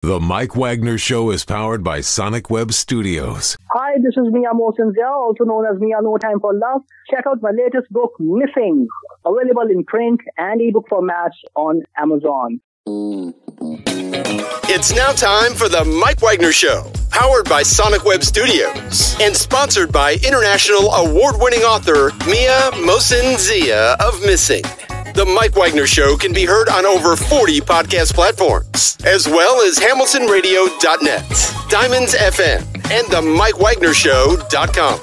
The Mike Wagner Show is powered by Sonic Web Studios. Hi, this is Mia Mosinzia, also known as Mia No Time for Love. Check out my latest book, Missing, available in print and ebook formats on Amazon. It's now time for the Mike Wagner Show, powered by Sonic Web Studios and sponsored by international award-winning author Mia Mosinzia of Missing. The Mike Wagner Show can be heard on over 40 podcast platforms, as well as hamiltonradio.net, Diamonds FM, and the MikeWagnerShow.com.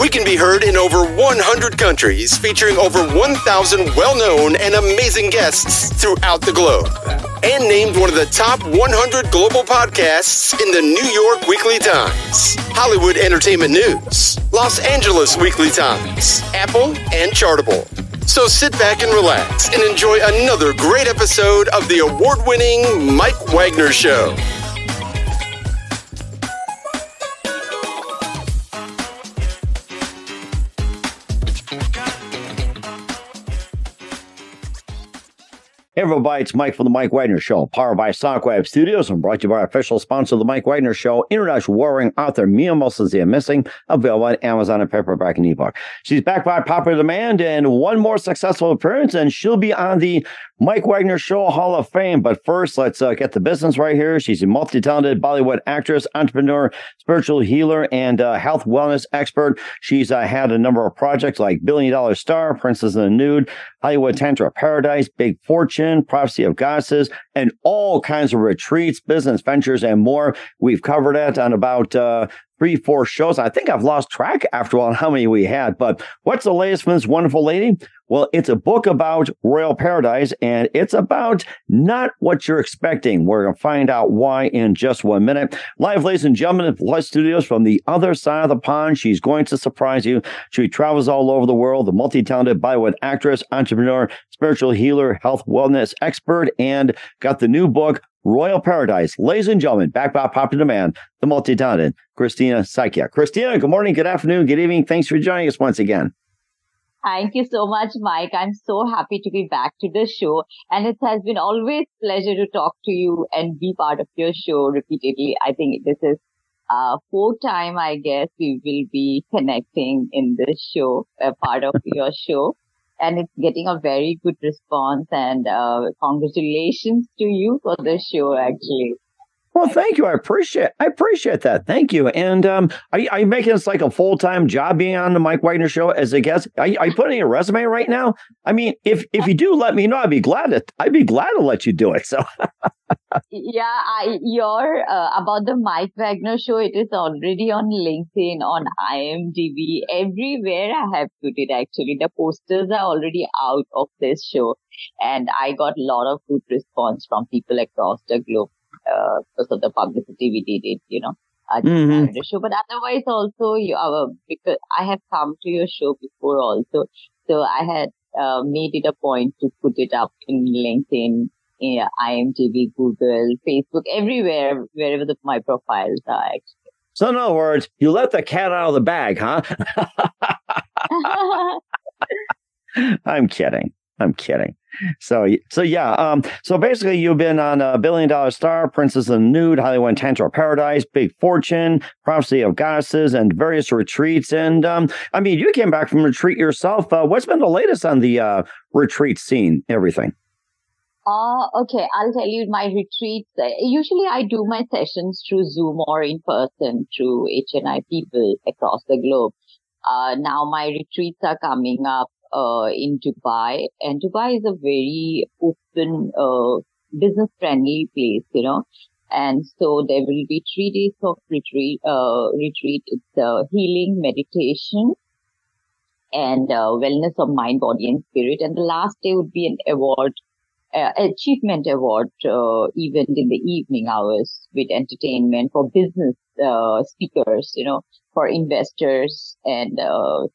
We can be heard in over 100 countries, featuring over 1,000 well-known and amazing guests throughout the globe. And named one of the top 100 global podcasts in the New York Weekly Times, Hollywood Entertainment News, Los Angeles Weekly Times, Apple, and Chartable. So sit back and relax and enjoy another great episode of the award-winning Mike Wagner Show. Hey everybody, it's Mike from the Mike Wagner Show, powered by Sonic Web Studios and brought to you by our official sponsor of the Mike Wagner Show, international warring author Mia Mosinzia Missing, available on Amazon and paperback and ebook. She's back by popular demand and one more successful appearance, and she'll be on the Mike Wagner Show Hall of Fame. But first, let's get the business right here. She's a multi-talented Bollywood actress, entrepreneur, spiritual healer, and health wellness expert. She's had a number of projects like Billion Dollar Star, Princess in the Nude, Hollywood Tantra Paradise, Big Fortune, Prophecy of Goddesses, and all kinds of retreats, business ventures, and more. We've covered it on about 3-4 shows. I think I've lost track after all on how many we had. But what's the latest from this wonderful lady? Well, it's a book about Royal Paradise, and it's about not what you're expecting. We're going to find out why in just 1 minute. Live, ladies and gentlemen, in Plus Studios from the other side of the pond. She's going to surprise you. She travels all over the world, the multi-talented Bollywood actress, entrepreneur, spiritual healer, health wellness expert, and got the new book, Royal Paradise. Ladies and gentlemen, back by popular demand, the multi-talented Kristna Saikia. Kristina, good morning, good afternoon, good evening. Thanks for joining us once again. Thank you so much, Mike. I'm so happy to be back to the show. And it has been always a pleasure to talk to you and be part of your show repeatedly. I think this is fourth time, I guess, we will be connecting in this show, part of your show. And it's getting a very good response. And congratulations to you for the show, actually. Well, thank you. I appreciate that. Thank you. And are you making this like a full-time job being on the Mike Wagner Show as a guest? Are you putting a resume right now? I mean, if you do, let me know. I'd be glad to let you do it. So. Yeah, your about the Mike Wagner Show, it is already on LinkedIn, on IMDb, everywhere I have put it actually. The posters are already out of this show, and I got a lot of good response from people across the globe because of the publicity we did it, the show. But otherwise also, because I have come to your show before also, so I had made it a point to put it up in LinkedIn, IMDb, Google, Facebook, everywhere, wherever my profiles are actually. So in other words, you let the cat out of the bag, huh? I'm kidding. So yeah. So basically, you've been on a Billion Dollar Star, Princess in the Nude, Hollywood Tantra Paradise, Big Fortune, Prophecy of Goddesses, and various retreats. And I mean, you came back from retreat yourself. What's been the latest on the retreat scene? Everything. Okay, I'll tell you my retreats. Usually I do my sessions through Zoom or in person through HNI people across the globe. Now my retreats are coming up in Dubai, and Dubai is a very open, business-friendly place, and so there will be 3 days of retreat. It's healing, meditation, and wellness of mind, body, and spirit. And the last day would be an achievement award event in the evening hours with entertainment for business speakers, for investors and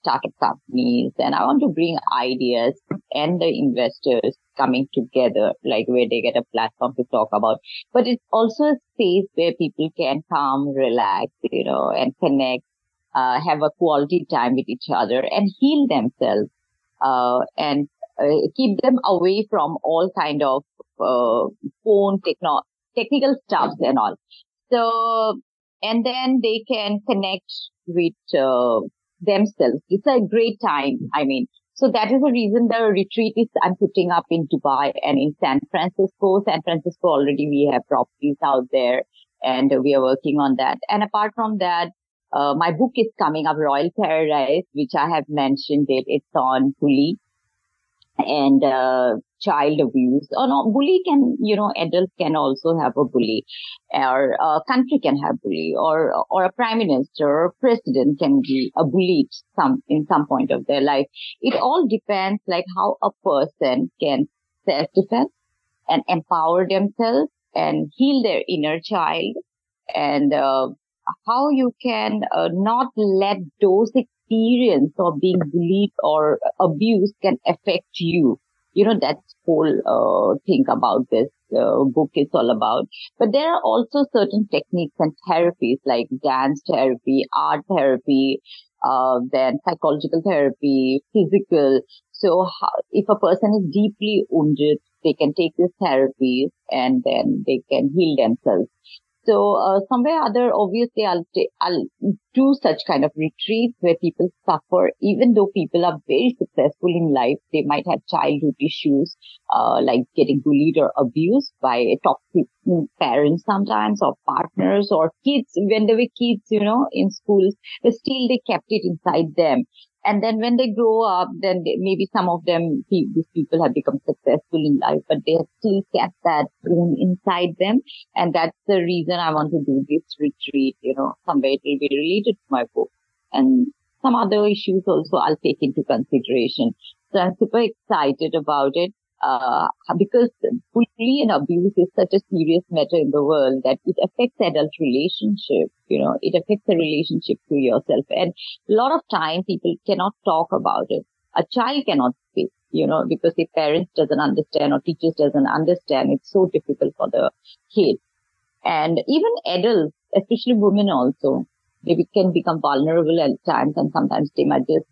startup companies. And I want to bring ideas and the investors coming together, like where they get a platform to talk about. But it's also a space where people can come, relax, and connect, have a quality time with each other and heal themselves, and keep them away from all kind of phone technical stuff and all. So, and then they can connect with themselves. It's a great time. I mean, so that is the reason the retreat is I'm putting up in Dubai and in San Francisco. San Francisco already we have properties out there and we are working on that. And apart from that, my book is coming up, Royal Paradise, which I have mentioned it. It's on bully and child abuse. Or no, bully can, adults can also have a bully, or a country can have bully, or a prime minister or a president can be a bully in some point of their life. It all depends like how a person can self-defend and empower themselves and heal their inner child, and how you can not let those experience of being bullied or abused can affect you. That's whole thing about this book is all about. But there are also certain techniques and therapies like dance therapy, art therapy, then psychological therapy, physical. So if a person is deeply wounded, they can take these therapies and then they can heal themselves. So somewhere or other, obviously, I'll do such kind of retreats where people suffer. Even though people are very successful in life, they might have childhood issues, like getting bullied or abused by toxic parents sometimes, or partners, or kids. When they were kids, in schools, but still they kept it inside them. And then when they grow up, then maybe some of them, these people have become successful in life, but they have still kept that inside them. And that's the reason I want to do this retreat. Somewhere it will be related to my book. And some other issues also I'll take into consideration. So I'm super excited about it, because bullying and abuse is such a serious matter in the world that it affects adult relationships. It affects the relationship to yourself. And a lot of time people cannot talk about it. A child cannot speak, because the parents doesn't understand or teachers doesn't understand. It's so difficult for the kid. And even adults, especially women also, they can become vulnerable at times, and sometimes they might just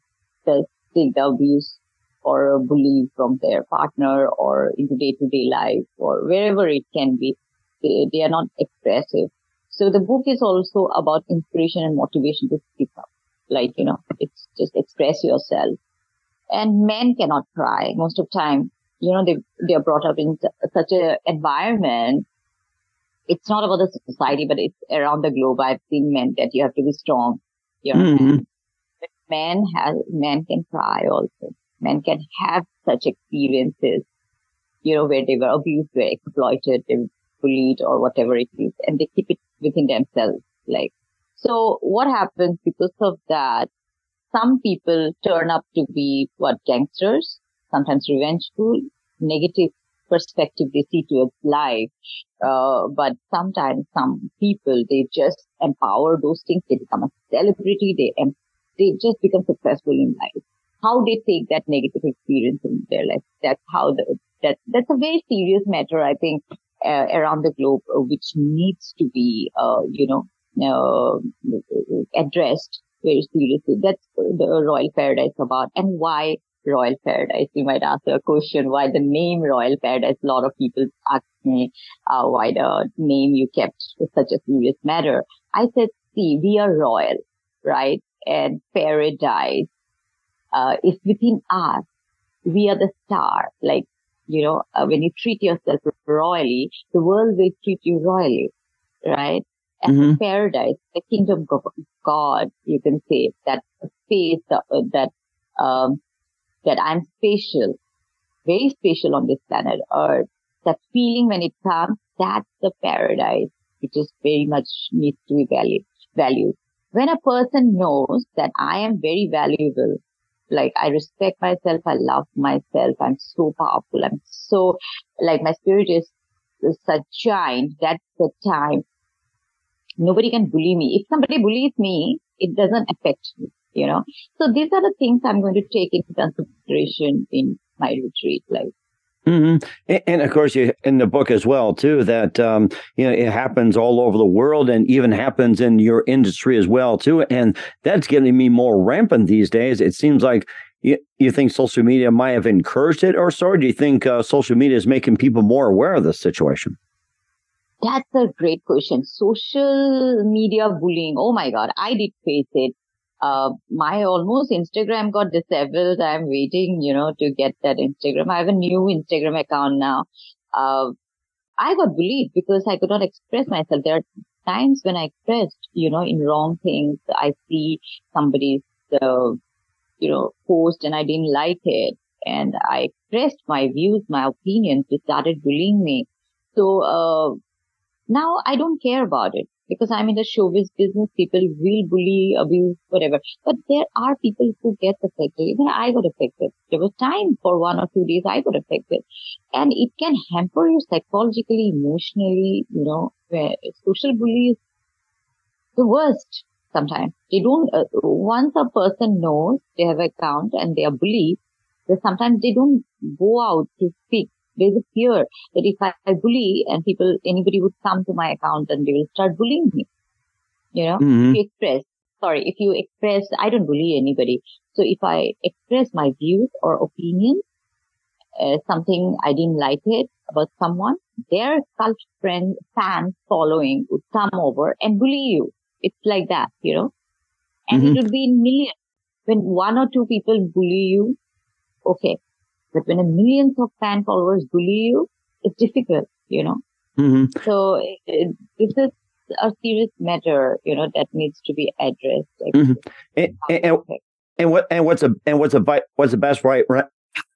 take the abuse or bully from their partner or into day-to-day life or wherever it can be. They are not expressive. So the book is also about inspiration and motivation to speak up. Like, it's just express yourself. And men cannot cry. Most of the time, they are brought up in such an environment. It's not about the society, but it's around the globe. I've seen men that you have to be strong. Men can cry also. Men can have such experiences, where they were abused, were exploited, they were bullied or whatever it is, and they keep it within themselves. So what happens because of that? Some people turn up to be gangsters, sometimes revengeful, negative perspective they see towards life. But sometimes some people, they just empower those things. They become a celebrity. They just become successful in life. How they take that negative experience in their life. That's how that's a very serious matter, I think, around the globe, which needs to be, addressed very seriously. That's the Royal Paradise about. And why Royal Paradise? You might ask a question, why the name Royal Paradise? A lot of people ask me, why the name you kept is such a serious matter. I said, see, we are royal, right? And paradise is within us. We are the star. Like, when you treat yourself royally, the world will treat you royally, right? And paradise, the kingdom of God, you can say, that space, that I'm special, very special on this planet Earth. That feeling when it comes, that's the paradise, which is very much needs to be valued. When a person knows that I am very valuable, like I respect myself, I love myself, I'm so powerful, I'm so, like my spirit is such giant, that's the time. Nobody can bully me. If somebody bullies me, it doesn't affect me, So these are the things I'm going to take into consideration in my retreat, And of course, in the book as well, too, that, it happens all over the world and even happens in your industry as well, too. And that's getting me more rampant these days. It seems like you think social media might have encouraged it or so? Or do you think social media is making people more aware of this situation? That's a great question. Social media bullying. Oh my God, I did face it. My almost Instagram got disabled. I'm waiting, to get that Instagram. I have a new Instagram account now. I got bullied because I could not express myself. There are times when I expressed, in wrong things. I see somebody's, post and I didn't like it. And I expressed my views, my opinions. They started bullying me. So, now I don't care about it because I'm in the showbiz business. People will bully, abuse, whatever. But there are people who get affected. Even I got affected. There was time for 1 or 2 days I got affected. And it can hamper you psychologically, emotionally, where social bullies, the worst sometimes. They don't, once a person knows they have an account and they are bullied, sometimes they don't go out to speak. There's a fear that if I bully and anybody would come to my account and they will start bullying me. Mm-hmm. If you express, I don't bully anybody. So if I express my views or opinions, something I didn't like it about someone, their cult fans following would come over and bully you. It's like that, and Mm-hmm. it would be in millions. When 1 or 2 people bully you, okay. But when millions of fan followers bully you, it's difficult, Mm-hmm. So this is a serious matter, that needs to be addressed. Mm-hmm. What's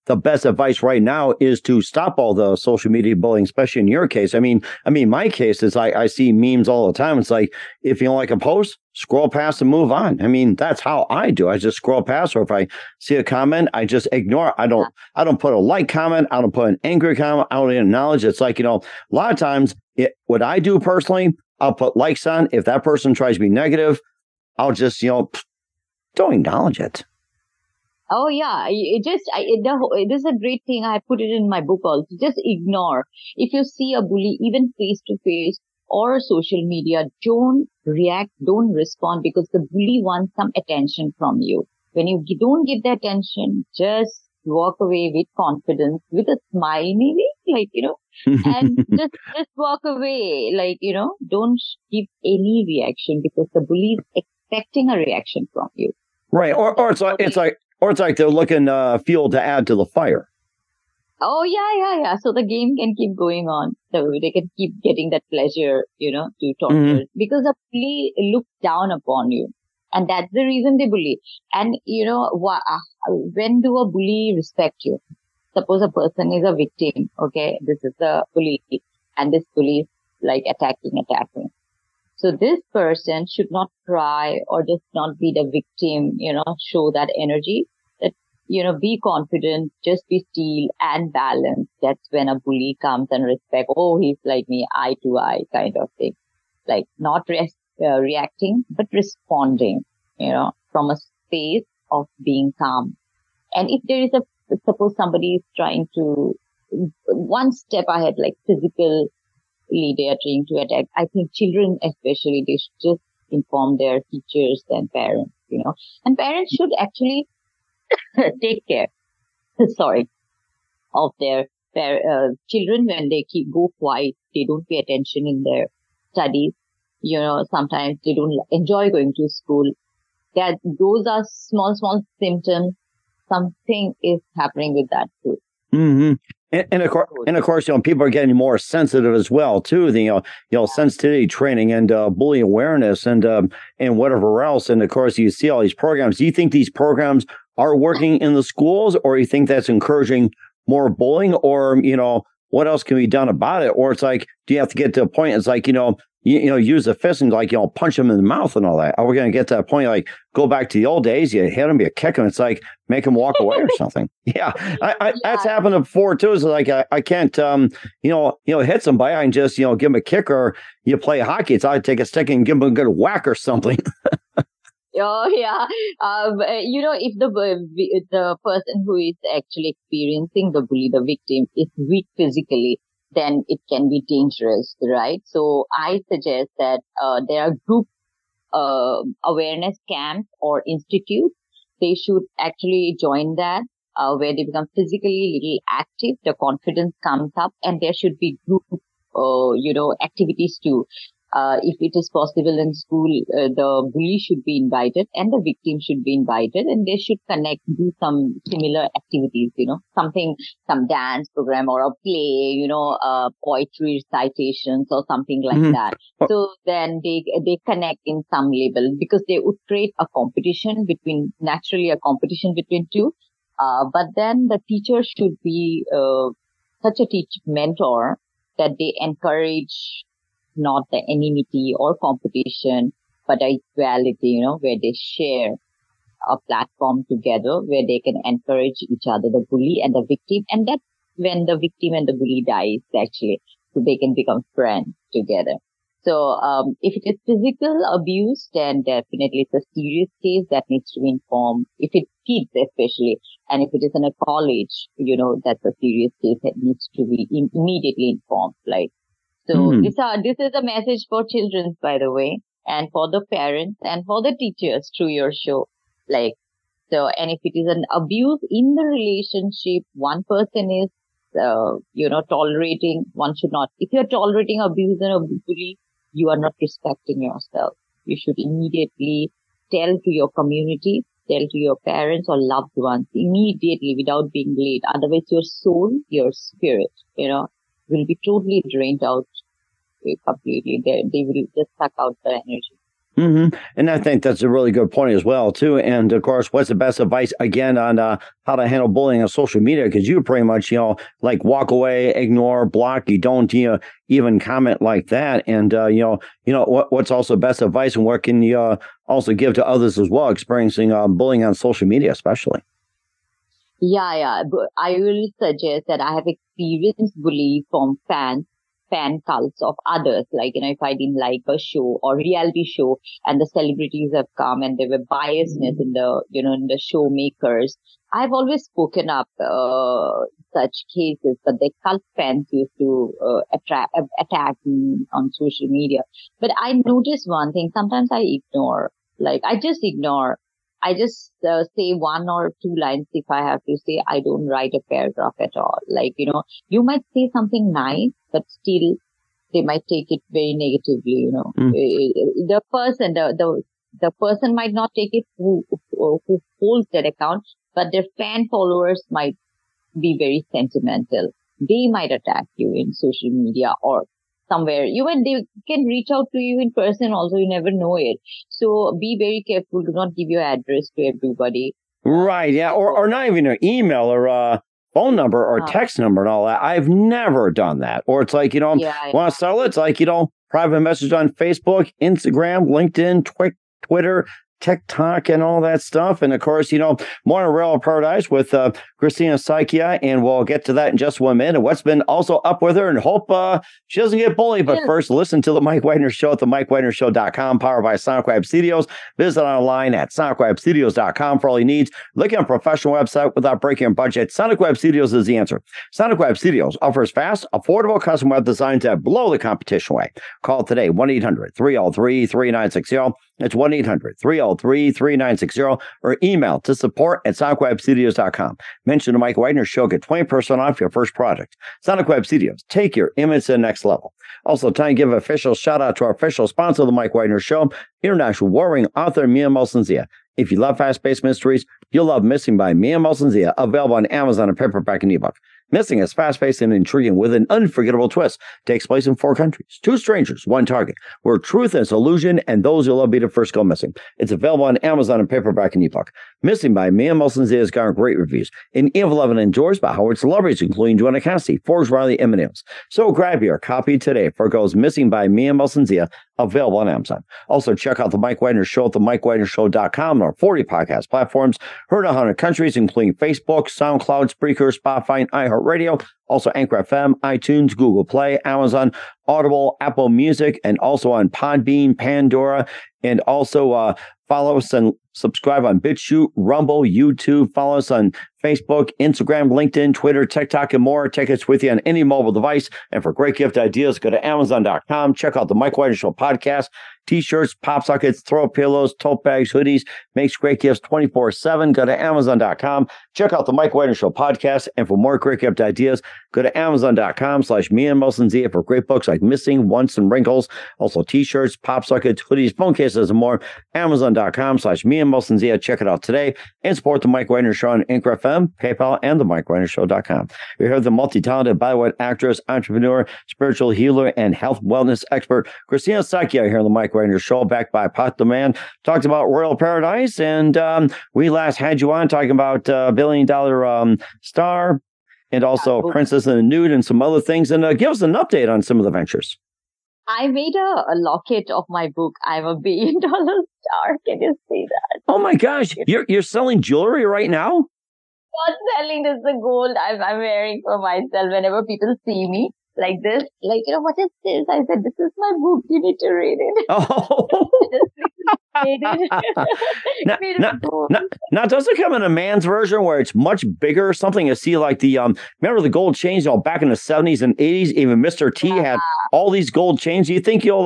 the best advice right now is to stop all the social media bullying, especially in your case. I mean, my case is I see memes all the time. It's like, if you don't like a post, scroll past and move on. I mean, that's how I do. I just scroll past, or if I see a comment, I just ignore it. I don't put a like comment. I don't put an angry comment. I don't acknowledge. It's like, a lot of times what I do personally, I'll put likes on. If that person tries to be negative, I'll just, don't acknowledge it. Oh yeah, this is a great thing. I put it in my book also. Just ignore. If you see a bully, even face to face or social media, don't react, don't respond, because the bully wants some attention from you. When you don't give the attention, just walk away with confidence, with a smile maybe, and just walk away, don't give any reaction, because the bully is expecting a reaction from you. Right. Or it's like they're looking fuel to add to the fire. Oh, yeah. So the game can keep going on. So they can keep getting that pleasure, to torture. Mm-hmm. Because a bully looks down upon you. And that's the reason they bully. And, when do a bully respect you? Suppose a person is a victim, okay? This is the bully. And this bully is like attacking. So this person should not cry or just not be the victim, show that energy. That, be confident, just be still and balanced. That's when a bully comes and respect. Oh, he's like me, eye to eye kind of thing. Like not reacting, but responding, from a space of being calm. And if there is suppose somebody is trying to one step ahead, like physical, they are trying to attack. I think children especially, they should just inform their teachers and parents, and parents should actually take care, of their children when they go quiet. They don't pay attention in their studies. Sometimes they don't enjoy going to school. Those are small symptoms. Something is happening with that too. Mm-hmm. And of course, people are getting more sensitive as well too. Sensitivity training and bullying awareness and whatever else. And of course, you see all these programs. Do you think these programs are working in the schools, or you think that's encouraging more bullying, or what else can be done about it? Or it's like, do you have to get to a point? It's like use the fist and punch them in the mouth and all that. Are we going to get to that point? Like go back to the old days, you hit them, you kick them. It's like make them walk away or something. Yeah, that's happened before too. It's like I can't hit somebody. I can just give them a kick, or you play hockey. It's I take a stick and give them a good whack or something. Oh yeah. If the person who is actually experiencing the bully, the victim, is weak physically, then it can be dangerous, right? So I suggest that there are group awareness camps or institutes. They should actually join that, where they become physically little active, the confidence comes up, and there should be group activities too. If it is possible in school, the bully should be invited and the victim should be invited, and they should do some similar activities, some dance program or a play, poetry recitations or something like that. So then they connect in some level, because they would create a competition between two. But then the teacher should be such a mentor that they encourage not the enmity or competition, but a equality, where they share a platform together where they can encourage each other, the bully and the victim. And that's when the victim and the bully dies, actually, so they can become friends together. So, if it is physical abuse, then definitely it's a serious case that needs to be informed. If it's kids, especially, and if it is in a college, that's a serious case that needs to be immediately informed, So this is a message for children, by the way, and for the parents and for the teachers through your show. And if it is an abuse in the relationship, one person is, tolerating, one should not. If you're tolerating abuse and a bully, you are not respecting yourself. You should immediately tell to your community, tell to your parents or loved ones immediately without being late. Otherwise, your soul, your spirit, will be totally drained out completely. They will just suck out the energy. Mm-hmm. And I think that's a really good point as well, too. And of course, what's the best advice again on how to handle bullying on social media? Because you pretty much, walk away, ignore, block. You don't even comment like that. And what's also best advice, and what can you also give to others as well, experiencing bullying on social media, especially? Yeah. I will suggest that I have experienced bullying from fan cults of others. If I didn't like a show or reality show and the celebrities have come and there were biasness in the show makers, I've always spoken up, such cases, but the cult fans used to, attack me on social media. But I noticed one thing. Sometimes I ignore, I just ignore. I just say one or two lines if I have to say. I don't write a paragraph at all. You might say something nice, but still they might take it very negatively, The person might not take it who holds that account, but their fan followers might be very sentimental. They might attack you in social media or somewhere. They can reach out to you in person also. You never know it. So be very careful. Do not give your address to everybody. Right. Yeah. Or not even an email or phone number or text number and all that. I've never done that. Or it's want to sell it? It's private message on Facebook, Instagram, LinkedIn, Twitter, TikTok, and all that stuff. And of course, more on Royal Paradise with Kristna Saikia, and we'll get to that in just 1 minute. What's been also up with her, and hope she doesn't get bullied. But first, listen to the Mike Wagner Show at the MikeWagnerShow.com, powered by Sonic Web Studios. Visit online at SonicWebStudios.com for all your needs. Looking at a professional website without breaking your budget, Sonic Web Studios is the answer. Sonic Web Studios offers fast, affordable custom web designs that blow the competition away. Call today, 1-800-303-3960. It's 1-800-303-3960, or email to support@sonicwebstudios.com. Mention the Mike Wagner Show, get 20% off your first project. Sonic Web Studios, take your image to the next level. Also, time to give an official shout out to our official sponsor of the Mike Wagner Show, international warring author Mia Molson-Zia. If you love fast-paced mysteries, you'll love Missing by Mia Molson-Zia, available on Amazon in paperback and ebook. Missing is fast-paced and intriguing with an unforgettable twist. Takes place in 4 countries, 2 strangers, 1 target, where truth is illusion and those you'll love be the first go missing. It's available on Amazon in paperback and ebook. Missing by Mia Molson-Zia has garnered great reviews and even loved and endorsed by Howard celebrities, including Joanna Cassidy, Forbes, Riley, and Eminem. So grab your copy today for it goes Missing by Mia Molson-Zia, available on Amazon. Also, check out the Mike Wagner Show at the MikeWagnerShow.com and our 40 podcast platforms. Heard in 100 countries, including Facebook, SoundCloud, Spreaker, Spotify, and iHeartRadio. Also, Anchor FM, iTunes, Google Play, Amazon, Audible, Apple Music, and also on Podbean, Pandora. And also follow us and subscribe on BitChute, Rumble, YouTube. Follow us on Facebook, Instagram, LinkedIn, Twitter, TikTok, and more. Take us with you on any mobile device. And for great gift ideas, go to Amazon.com. Check out the Mike Wagner Show podcast. t-shirts, pop sockets, throw pillows, tote bags, hoodies, makes great gifts 24/7. Go to Amazon.com. Check out the Mike Wagner Show podcast. And for more great gift ideas, go to Amazon.com/me and for great books like Missing, Once, and Wrinkles. Also t-shirts, pop sockets, hoodies, phone cases, and more. Amazon.com/me and check it out today and support the Mike Wagner Show on Anchor FM, PayPal, and the MikeWagnerShow.com. We have the multi-talented Bollywood actress, entrepreneur, spiritual healer, and health wellness expert, Kristna Saikia, here on the Mike Wagner Show, backed by Pot the Man. Talked about Royal Paradise, and we last had you on talking about $1 billion star, and also Princess in the Nude, and some other things. And give us an update on some of the ventures. I made a locket of my book, I'm a $1 billion star. Can you see that? Oh my gosh, you're selling jewelry right now? Not selling, this is the gold I'm wearing for myself. Whenever people see me like this, like, what is this? I said, this is my book. You need to read it. Oh. Now, does it come in a man's version where it's much bigger or something? You see, like remember the gold chains, back in the 70s and 80s, even Mr. T had all these gold chains. Do you think you'll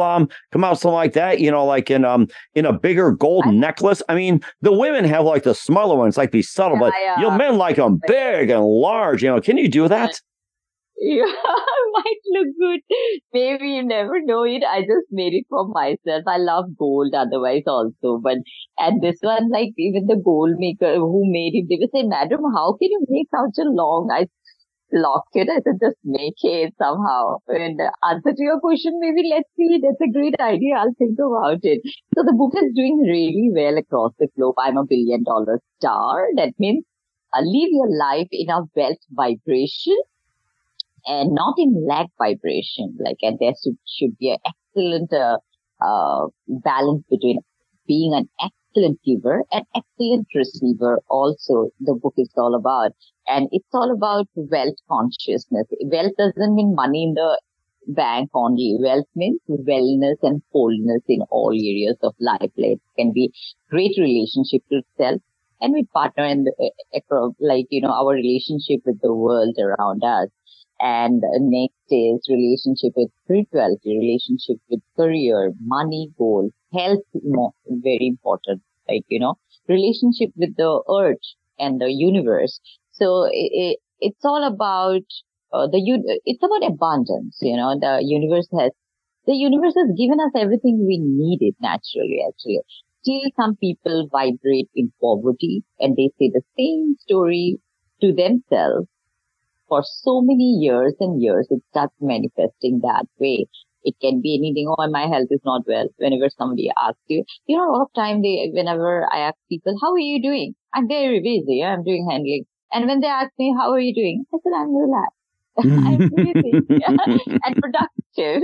come out something like that, like in a bigger gold necklace? I mean, the women have like the smaller ones, like be subtle, but men like them big and large. Can you do that? Yeah, might look good. Maybe you never know it. I just made it for myself. I love gold otherwise also. And this one, like even the gold maker who made it, they would say, Madam, how can you make such a long locket? I said, just make it somehow. And answer to your question, maybe let's see. That's a great idea. I'll think about it. So the book is doing really well across the globe. I'm a $1 billion star. That means live your life in a wealth vibration, and not in lack vibration. And there should be an excellent balance between being an excellent giver and excellent receiver. Also, the book is all about, and it's all about wealth consciousness. Wealth doesn't mean money in the bank only. Wealth means wellness and wholeness in all areas of life. It can be great relationship to self and with partner, and our relationship with the world around us. And next is relationship with spirituality, relationship with career, money, goals, health, very important, relationship with the earth and the universe. So it's all about, it's about abundance, the universe has given us everything we needed naturally, actually. Still some people vibrate in poverty and they say the same story to themselves. For so many years and years, it starts manifesting that way. It can be anything. Oh, my health is not well. Whenever somebody asks you, a lot of time whenever I ask people, how are you doing? I'm very busy. I'm doing handling. And when they ask me, how are you doing? I said, I'm relaxed. I'm busy and productive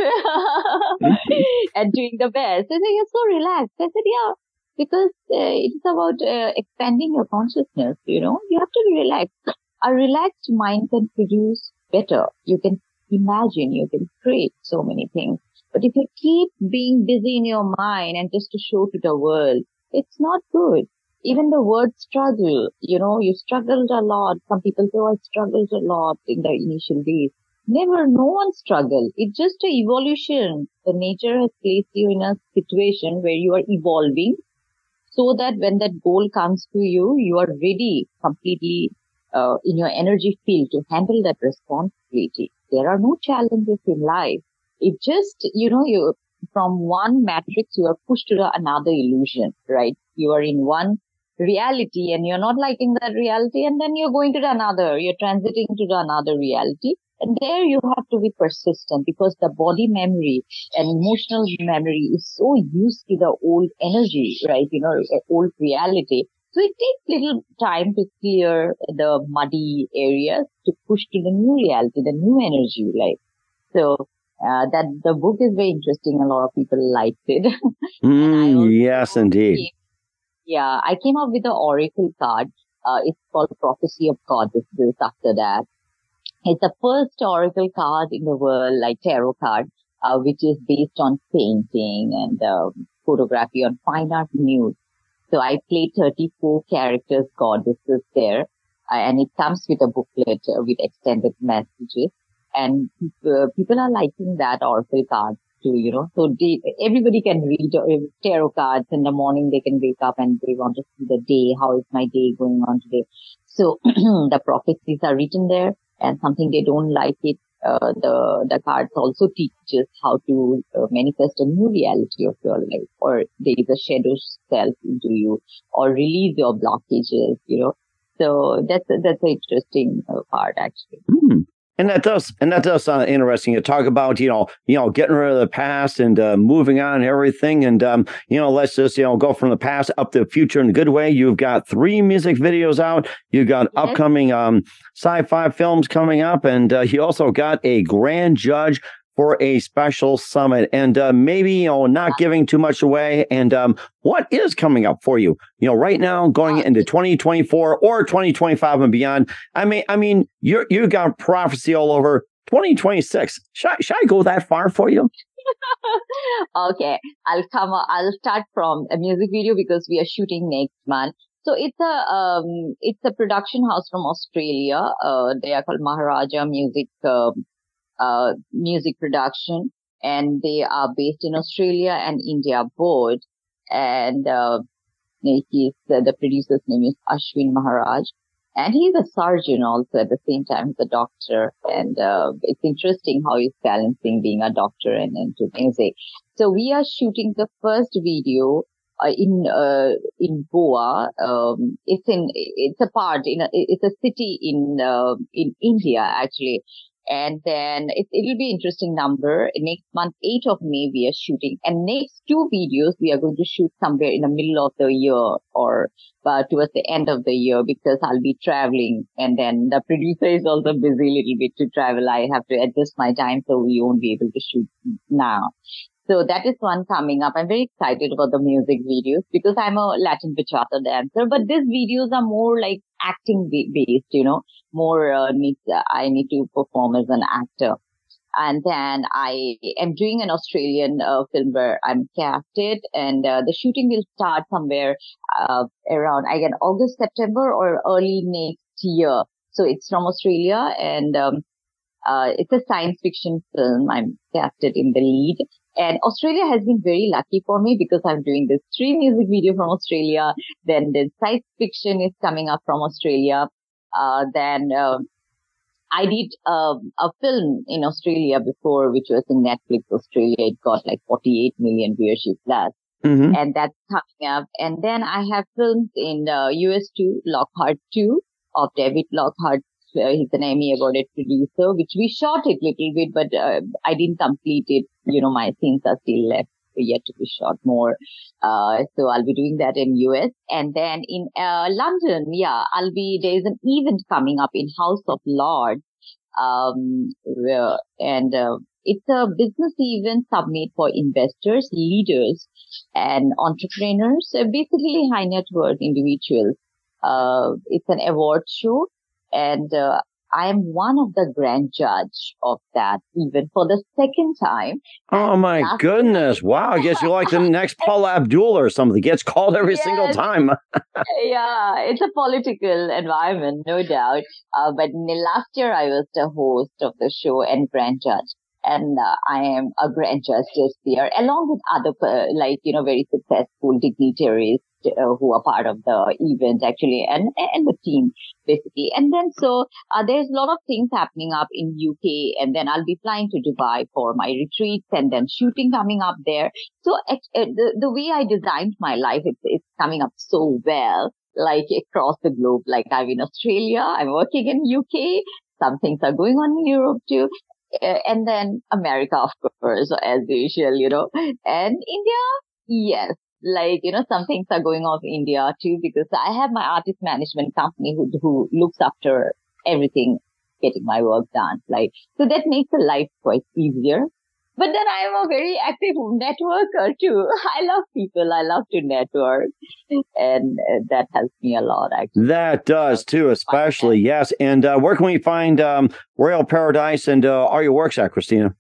and doing the best. They say, you're so relaxed. I said, yeah, because it's about expanding your consciousness. You have to be relaxed. A relaxed mind can produce better. You can imagine, you can create so many things. But if you keep being busy in your mind and just to show to the world, it's not good. Even the word struggle, you struggled a lot. Some people say, I struggled a lot in the initial days. Never, no one struggled. It's just an evolution. The nature has placed you in a situation where you are evolving so that when that goal comes to you, you are ready completely in your energy field to handle that responsibility. There are no challenges in life. It just, you from one matrix, you are pushed to another illusion, right? You are in one reality and you're not liking that reality, and then you're going to another, you're transiting to another reality. And there you have to be persistent because the body memory and emotional memory is so used to the old energy, right? Old reality. So it takes little time to clear the muddy areas to push to the new reality, the new energy, So, that the book is very interesting. A lot of people liked it. Yes, indeed. I came up with the oracle card. It's called Prophecy of Goddesses after that. It's the first oracle card in the world, like tarot card, which is based on painting and photography on fine art nude. So I played 34 characters, goddesses there, and it comes with a booklet with extended messages. And people are liking that oracle card So everybody can read tarot cards in the morning. They can wake up and they want to see the day. How is my day going on today? So the prophecies are written there, and something they don't like it. The cards also teaches how to manifest a new reality of your life, or there is a shadow self into you, or release your blockages, So that's an interesting part, actually. Mm. And that does sound interesting. You talk about, getting rid of the past and moving on and everything. And, let's just, go from the past up to the future in a good way. You've got 3 music videos out. You've got upcoming sci-fi films coming up. And you also got a grand judge for a special summit, and maybe not giving too much away. And what is coming up for you? Right now, going into 2024 or 2025 and beyond. I mean, you got prophecy all over 2026. Should I go that far for you? Okay, I'll start from a music video because we are shooting next month. So it's a production house from Australia. They are called Maharaja Music production, and they are based in Australia and India both. And the producer's name is Ashwin Maharaj, and he's a surgeon also at the same time. He's a doctor, and it's interesting how he's balancing being a doctor and into music. So we are shooting the first video in Goa. It's a city in India actually. And then it'll be interesting number. Next month, 8th of May, we are shooting. And next 2 videos, we are going to shoot somewhere in the middle of the year or towards the end of the year, because I'll be traveling. And then the producer is also busy a little bit to travel. I have to adjust my time, so we won't be able to shoot now. So that is one coming up. I'm very excited about the music videos because I'm a Latin bachata dancer, but these videos are more like acting based, more I need to perform as an actor. And then I am doing an Australian film where I'm casted, and the shooting will start somewhere around August, September, or early next year. So it's from Australia, and it's a science fiction film. I'm casted in the lead. And Australia has been very lucky for me because I'm doing this 3 music video from Australia. Then the science fiction is coming up from Australia. Then I did a film in Australia before, which was in Netflix Australia. It got like 48 million viewership plus. Mm-hmm. And that's coming up. And then I have films in US too, Lockhart 2 of David Lockhart. He's an Emmy awarded producer, which we shot it a little bit, but I didn't complete it. My scenes are still left yet to be shot more. So I'll be doing that in US. And then in London, there's an event coming up in House of Lords. It's a business event summit for investors, leaders, and entrepreneurs, basically high net worth individuals. It's an award show. And I am one of the grand judge of that event for the second time. Oh, my goodness. Wow. I guess you're like the next Paul Abdul or something. Gets called every single time. Yeah, it's a political environment, no doubt. But last year, I was the host of the show and grand judge. And I am a grand judge this year, along with other, very successful dignitaries who are part of the event, actually, and the team, basically. And then, there's a lot of things happening up in UK, and then I'll be flying to Dubai for my retreats, and then shooting coming up there. So, the way I designed my life, it's coming up so well, like across the globe. Like I'm in Australia, I'm working in UK, some things are going on in Europe too. And then America, of course, as usual, and India, yes. Some things are going on in India too, because I have my artist management company who looks after everything, getting my work done. So that makes the life quite easier. But then I am a very active networker too. I love people. I love to network. And that helps me a lot, actually. That does too, especially. Yes. And where can we find Royal Paradise and all your works at, Kristna?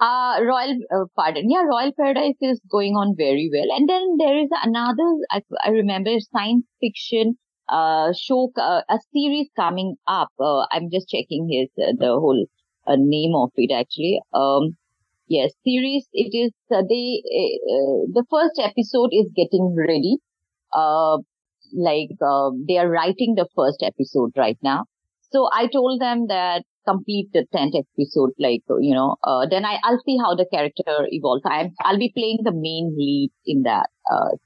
Royal Paradise is going on very well. And then there is another, I remember, science fiction show, a series coming up. I'm just checking the whole name of it, actually. Yes, series. It is the first episode is getting ready. They are writing the first episode right now. So I told them that complete the 10th episode, then I'll see how the character evolves. I'll be playing the main lead in that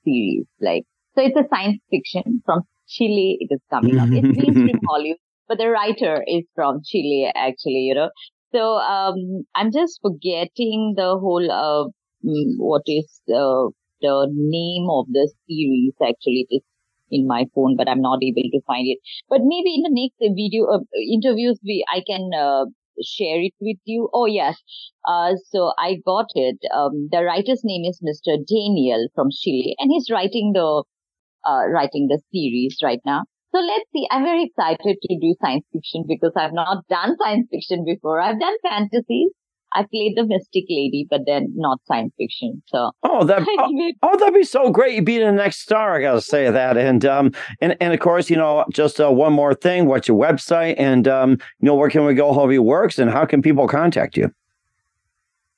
series. So it's a science fiction from Chile. It is coming up. It's mainstream Hollywood, but the writer is from Chile, actually, So, I'm just forgetting the whole, what is the name of the series, actually. It is in my phone, but I'm not able to find it. But maybe in the next video, interviews, I can, share it with you. Oh, yes. So I got it. The writer's name is Mr. Daniel from Chile, and he's writing the series right now. So let's see. I'm very excited to do science fiction because I've not done science fiction before. I've done fantasies. I played the Mystic Lady, but then not science fiction. So that'd be so great. You'd be the next star. I gotta say that. And of course, just one more thing. What's your website? And where can we go? How it works, and how can people contact you?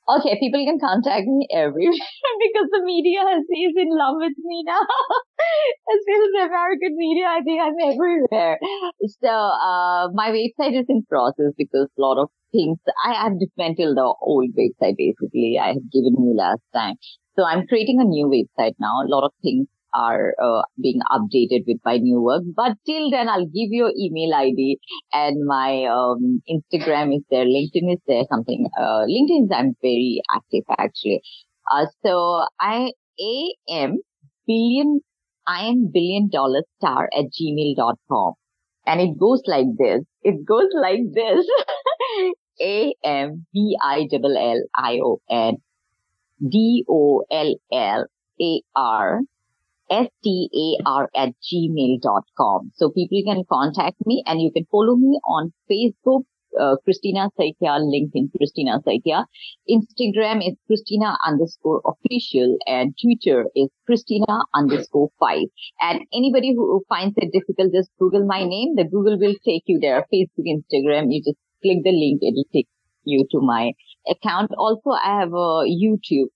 Okay, people can contact me everywhere because the media is in love with me now. Especially the American media, I think I'm everywhere. So, my website is in process because a lot of things, I have dismantled the old website basically I had given you last time. So I'm creating a new website now. A lot of things are being updated with my new work. But till then, I'll give you your email ID and my Instagram is there, LinkedIn is there, something. LinkedIn, I'm very active actually. So I am billionsdollarstar@gmail.com. And it goes like this. It goes like this. AMBILLIONDOLLARSTAR@gmail.com. So people can contact me and you can follow me on Facebook, Kristna Saikia, LinkedIn, Kristna Saikia. Instagram is Kristina_official and Twitter is Kristina_5. And anybody who finds it difficult, just Google my name. The Google will take you there. Facebook, Instagram, you just click the link. It will take you to my account. Also, I have a YouTube,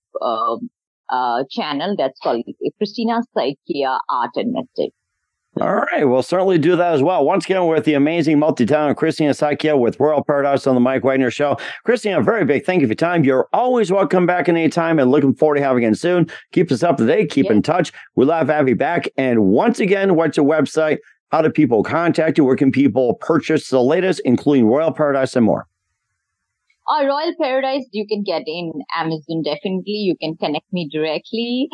channel that's called Kristna Saikia Art and Mystic. All right. We'll certainly do that as well. Once again, with the amazing multi-talented Kristna Saikia with Royal Paradise on the Mike Wagner Show. Kristna, a very big thank you for your time. You're always welcome back any time and looking forward to having you again soon. Keep us up to date. Keep in touch. We'd love to have you back. And once again, what's your website? How do people contact you? Where can people purchase the latest, including Royal Paradise and more? Royal Paradise, you can get in Amazon, definitely. You can connect me directly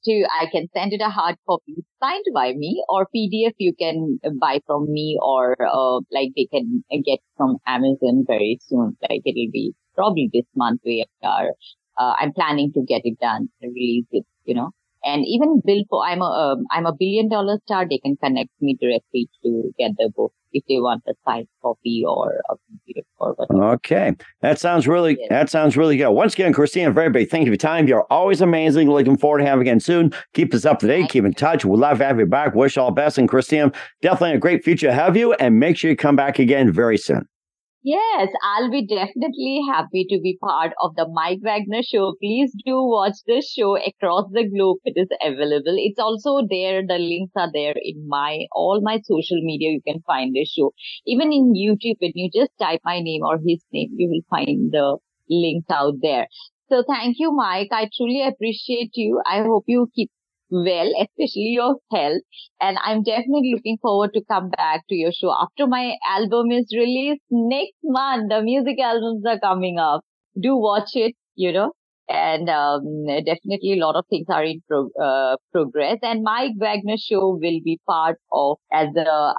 I can send it a hard copy signed by me, or PDF you can buy from me, or they can get from Amazon very soon. It'll be probably this month I'm planning to get it done, release it, And even I'm a $1 billion star. They can connect me directly to get the book if they want a signed copy or a PDF or whatever. Okay. That sounds really good. Once again, Kristna, very big thank you for your time. You're always amazing. Looking forward to having you again soon. Keep us up to date. Keep in touch. We'd love to have you back. Wish all the best. And Kristna, definitely a great future to have you. And make sure you come back again very soon. Yes, I'll be definitely happy to be part of the Mike Wagner Show. Please do watch the show across the globe. It is available. It's also there. The links are there in all my social media. You can find the show. Even in YouTube, when you just type my name or his name, you will find the links out there. So thank you, Mike. I truly appreciate you. I hope you keep well, especially your health. And I'm definitely looking forward to come back to your show after my album is released next month. The music albums are coming up. Do watch it, and definitely a lot of things are in progress. And Mike Wagner Show will be part of as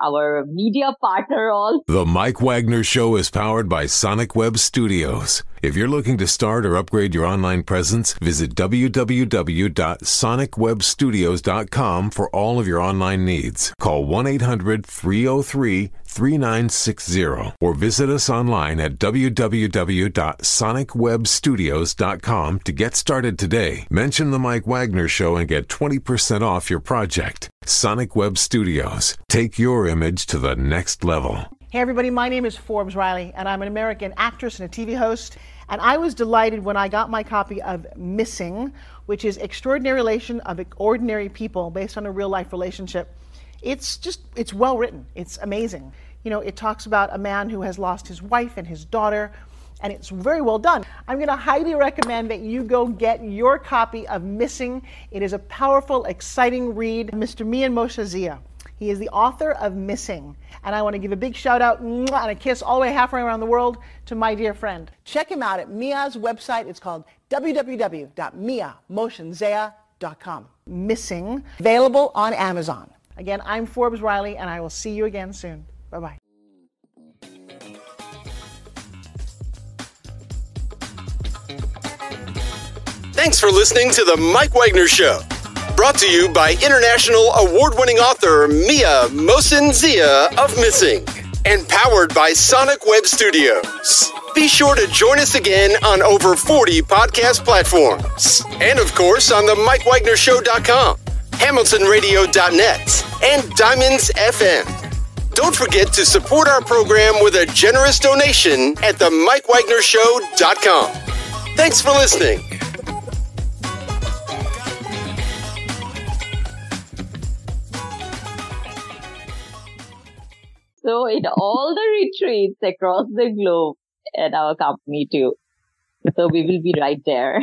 our media partner also. The Mike Wagner Show is powered by Sonic Web Studios. If you're looking to start or upgrade your online presence, visit www.sonicwebstudios.com for all of your online needs. Call 1-800-303-3960 or visit us online at www.sonicwebstudios.com to get started today. Mention the Mike Wagner Show and get 20% off your project. Sonic Web Studios. Take your image to the next level. Hey everybody, my name is Forbes Riley, and I'm an American actress and a TV host. And I was delighted when I got my copy of Missing, which is Extraordinary Relation of Ordinary People based on a real life relationship. It's well written. It's amazing. It talks about a man who has lost his wife and his daughter, and it's very well done. I'm going to highly recommend that you go get your copy of Missing. It is a powerful, exciting read. Mr. Mian Moshe Zia. He is the author of Missing. And I want to give a big shout out and a kiss all the way halfway around the world to my dear friend. Check him out at Mia's website. It's called www.miamotionzea.com. Missing, available on Amazon. Again, I'm Forbes Riley, and I will see you again soon. Bye-bye. Thanks for listening to The Mike Wagner Show. Brought to you by international award-winning author Mia Mohsen Zia of Missing. And powered by Sonic Web Studios. Be sure to join us again on over 40 podcast platforms. And of course on the MikeWagnerShow.com, HamiltonRadio.net, and Diamonds FM. Don't forget to support our program with a generous donation at the MikeWagnerShow.com. Thanks for listening. So in all the retreats across the globe and our company too. So we will be right there.